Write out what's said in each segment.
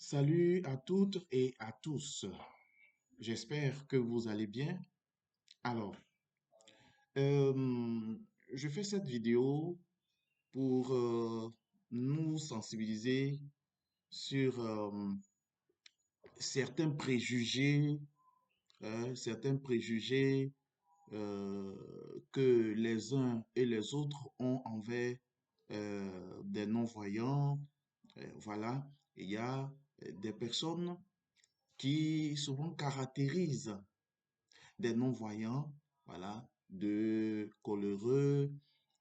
Salut à toutes et à tous. J'espère que vous allez bien. Alors, euh, je fais cette vidéo pour nous sensibiliser sur certains préjugés, certains préjugés que les uns et les autres ont envers des non-voyants. Voilà, il y a des personnes qui souvent caractérisent des non-voyants, voilà, de coléreux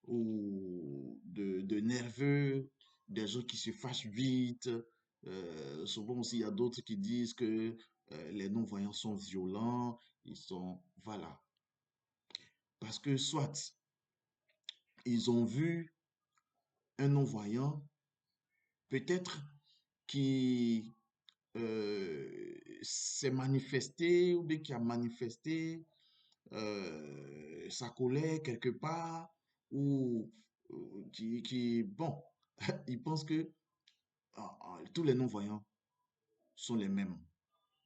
ou de nerveux, des gens qui se fâchent vite. Souvent aussi, il y a d'autres qui disent que les non-voyants sont violents, ils sont, voilà. Parce que soit ils ont vu un non-voyant, peut-être qui s'est manifesté ou bien qui a manifesté sa colère quelque part ou bon, il pense que tous les non-voyants sont les mêmes.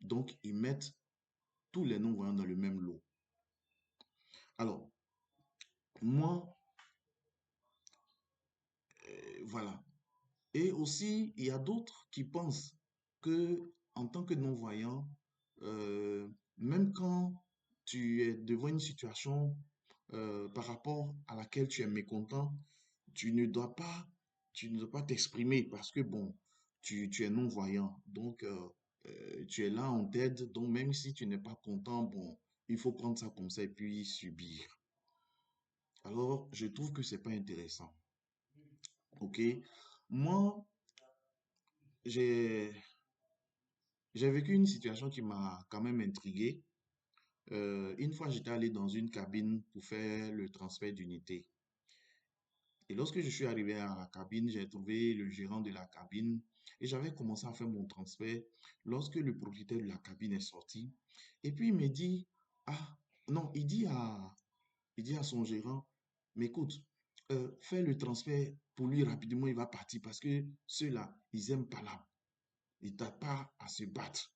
Donc, ils mettent tous les non-voyants dans le même lot. Alors, moi, voilà. Et aussi, il y a d'autres qui pensent que en tant que non-voyant, euh, même quand tu es devant une situation par rapport à laquelle tu es mécontent, tu ne dois pas, tu ne dois pas t'exprimer parce que bon, tu es non-voyant. Donc, tu es là en tête. Donc, même si tu n'es pas content, bon, il faut prendre ça comme ça et puis subir. Alors, je trouve que c'est pas intéressant. OK? Moi, j'ai, j'ai vécu une situation qui m'a quand même intrigué. Une fois, j'étais allé dans une cabine pour faire le transfert d'unité. Et lorsque je suis arrivé à la cabine, j'ai trouvé le gérant de la cabine et j'avais commencé à faire mon transfert lorsque le propriétaire de la cabine est sorti. Et puis il me dit, ah, non, il dit à son gérant, mais écoute, fais le transfert pour lui rapidement, il va partir parce que ceux-là, ils aiment pas là. Ils n'ont pas à se battre.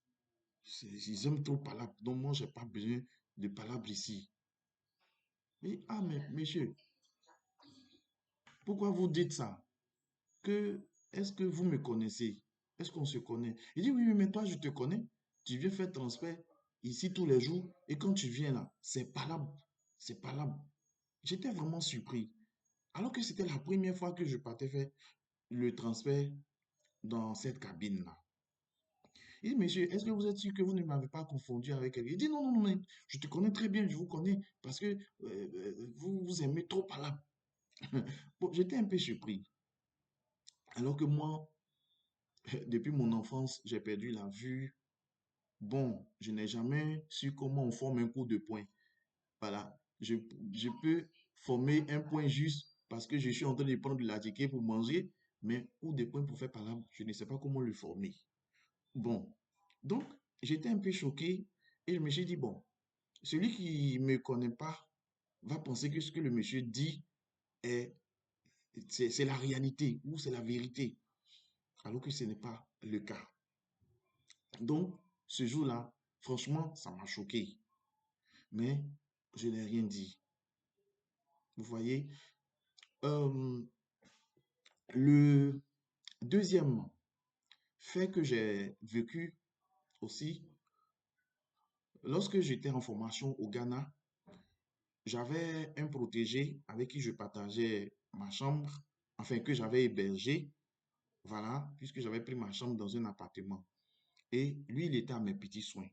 Ils aiment trop palabre. Donc moi, j'ai pas besoin de palabre ici. Mais monsieur, pourquoi vous dites ça? Que est-ce que vous me connaissez? Est-ce qu'on se connaît? Il dit oui, oui, mais toi, je te connais. Tu viens faire transfert ici tous les jours et quand tu viens là, c'est palabre. C'est palabre. J'étais vraiment surpris. Alors que c'était la première fois que je partais faire le transfert dans cette cabine-là. Il dit, monsieur, est-ce que vous êtes sûr que vous ne m'avez pas confondu avec quelqu'un? Il dit, non, non, non, mais je te connais très bien, je vous connais parce que vous aimez trop palabre. Bon, j'étais un peu surpris. Alors que moi, depuis mon enfance, j'ai perdu la vue. Bon, je n'ai jamais su comment on forme un coup de poing. Voilà. Je peux former un point juste parce que je suis en train de prendre de la ticket pour manger, mais coup de poing pour faire palabre, je ne sais pas comment le former. Bon. Donc, j'étais un peu choqué et je me suis dit, bon, celui qui ne me connaît pas va penser que ce que le monsieur dit est, c'est la réalité ou c'est la vérité, alors que ce n'est pas le cas. Donc, ce jour-là, franchement, ça m'a choqué. Mais je n'ai rien dit. Vous voyez, Euh, le deuxième fait que j'ai vécu aussi, lorsque j'étais en formation au Ghana, j'avais un protégé avec qui je partageais ma chambre, enfin que j'avais hébergé, voilà, puisque j'avais pris ma chambre dans un appartement. Et lui, il était à mes petits soins.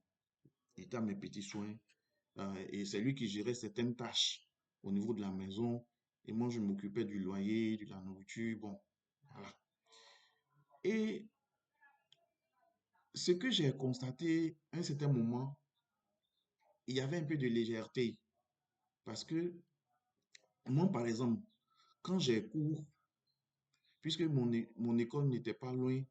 Il était à mes petits soins. Et c'est lui qui gérait certaines tâches au niveau de la maison. Et moi, je m'occupais du loyer, de la nourriture, bon, voilà. Et ce que j'ai constaté à un certain moment, il y avait un peu de légèreté. Parce que moi, par exemple, quand j'ai cours, puisque mon école n'était pas loin,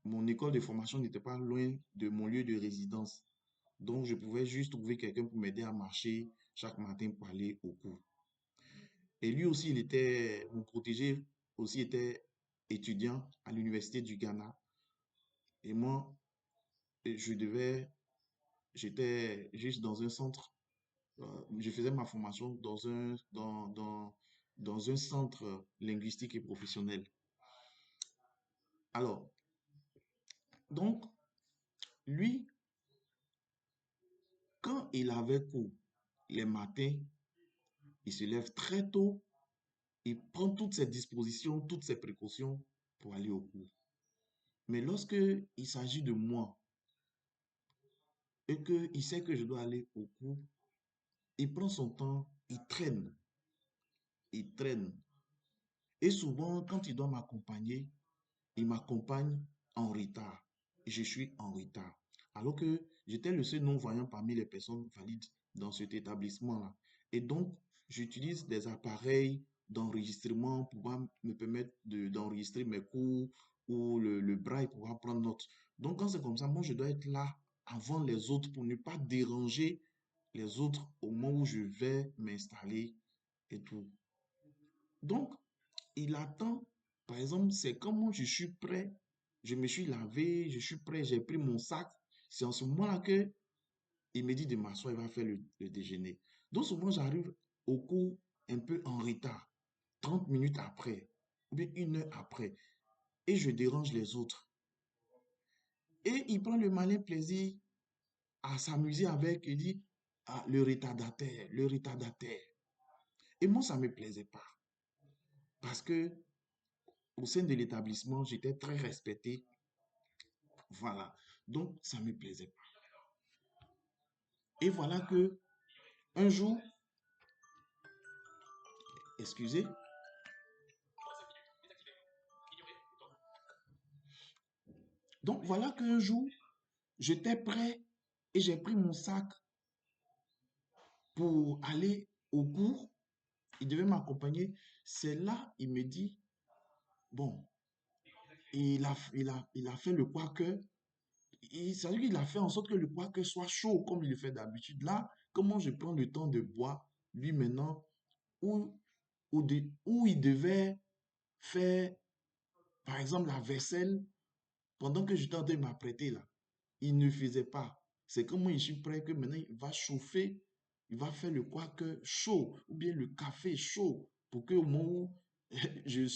mon école de formation n'était pas loin de mon lieu de résidence. Donc, je pouvais juste trouver quelqu'un pour m'aider à marcher chaque matin pour aller au cours. Et lui aussi, mon protégé aussi était étudiant à l'université du Ghana. Et moi, j'étais juste dans un centre, je faisais ma formation dans un centre linguistique et professionnel. Alors, donc, lui, quand il avait cours les matins, il se lève très tôt, il prend toutes ses dispositions, toutes ses précautions pour aller au cours. Mais lorsque il s'agit de moi et qu'il sait que je dois aller au cours, il prend son temps, il traîne, il traîne. Et souvent, quand il doit m'accompagner, il m'accompagne en retard. Et je suis en retard. Alors que j'étais le seul non-voyant parmi les personnes valides dans cet établissement-là. Et donc, j'utilise des appareils d'enregistrement pour me permettre d'enregistrer mes cours ou le braille pour pouvoir prendre note. Donc, quand c'est comme ça, moi, je dois être là avant les autres pour ne pas déranger les autres au moment où je vais m'installer et tout. Donc, il attend, par exemple, c'est comme je suis prêt, je me suis lavé, je suis prêt, j'ai pris mon sac. C'est en ce moment-là que il me dit de m'asseoir, il va faire le déjeuner. Donc, souvent, j'arrive au cours un peu en retard, 30 minutes après, ou bien 1 heure après, et je dérange les autres. Et il prend le malin plaisir à s'amuser avec, il dit, ah, le retardataire, le retardataire. Et moi, ça ne me plaisait pas. Parce que au sein de l'établissement, j'étais très respecté. Voilà. Donc, ça ne me plaisait pas. Et voilà que un jour, excusez, donc voilà qu'un jour, j'étais prêt et j'ai pris mon sac pour aller au cours. Il devait m'accompagner. C'est là, il me dit, bon, il a fait le quaker. C'est-à-dire qu'il a fait en sorte que le quaker soit chaud comme il le fait d'habitude. Là, comment je prends le temps de boire, lui maintenant, où, où il devait faire, par exemple, la vaisselle pendant que j'étais en train de m'apprêter là. Il ne faisait pas. C'est comme moi, je suis prêt que maintenant, il va chauffer, il va faire le quaker chaud ou bien le café chaud pour que au moment où je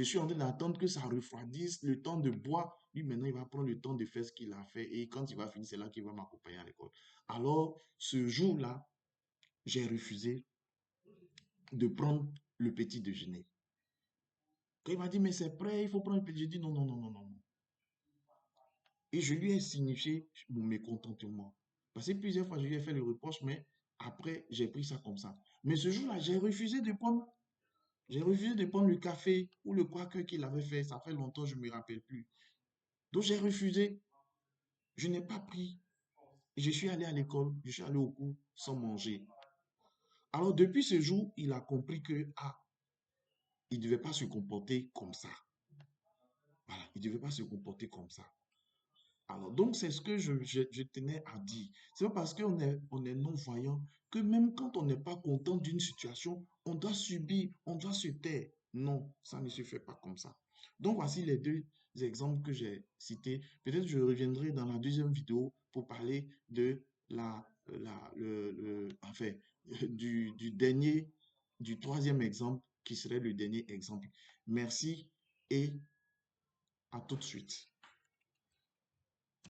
suis en train d'attendre que ça refroidisse, le temps de boire, lui maintenant, il va prendre le temps de faire ce qu'il a fait et quand il va finir, c'est là qu'il va m'accompagner à l'école. Alors, ce jour-là, j'ai refusé de prendre le petit déjeuner. Quand il m'a dit, mais c'est prêt, il faut prendre le petit déjeuner. J'ai dit, non, non, non, non, non. Et je lui ai signifié mon mécontentement. Parce que plusieurs fois, je lui ai fait le reproche, mais après, j'ai pris ça comme ça. Mais ce jour-là, j'ai refusé de prendre le café ou le quaker qu'il avait fait. Ça fait longtemps, je ne me rappelle plus. Donc, j'ai refusé. Je n'ai pas pris. Je suis allé à l'école, je suis allé au cours sans manger. Alors, depuis ce jour, il a compris que, ah, il ne devait pas se comporter comme ça. Voilà, il ne devait pas se comporter comme ça. Alors, donc, c'est ce que je tenais à dire. C'est pas parce on est non-voyant que même quand on n'est pas content d'une situation, on doit subir, on doit se taire. Non, ça ne se fait pas comme ça. Donc, voici les deux exemples que j'ai cités. Peut-être je reviendrai dans la deuxième vidéo pour parler de enfin, du troisième exemple qui serait le dernier exemple. Merci et à tout de suite.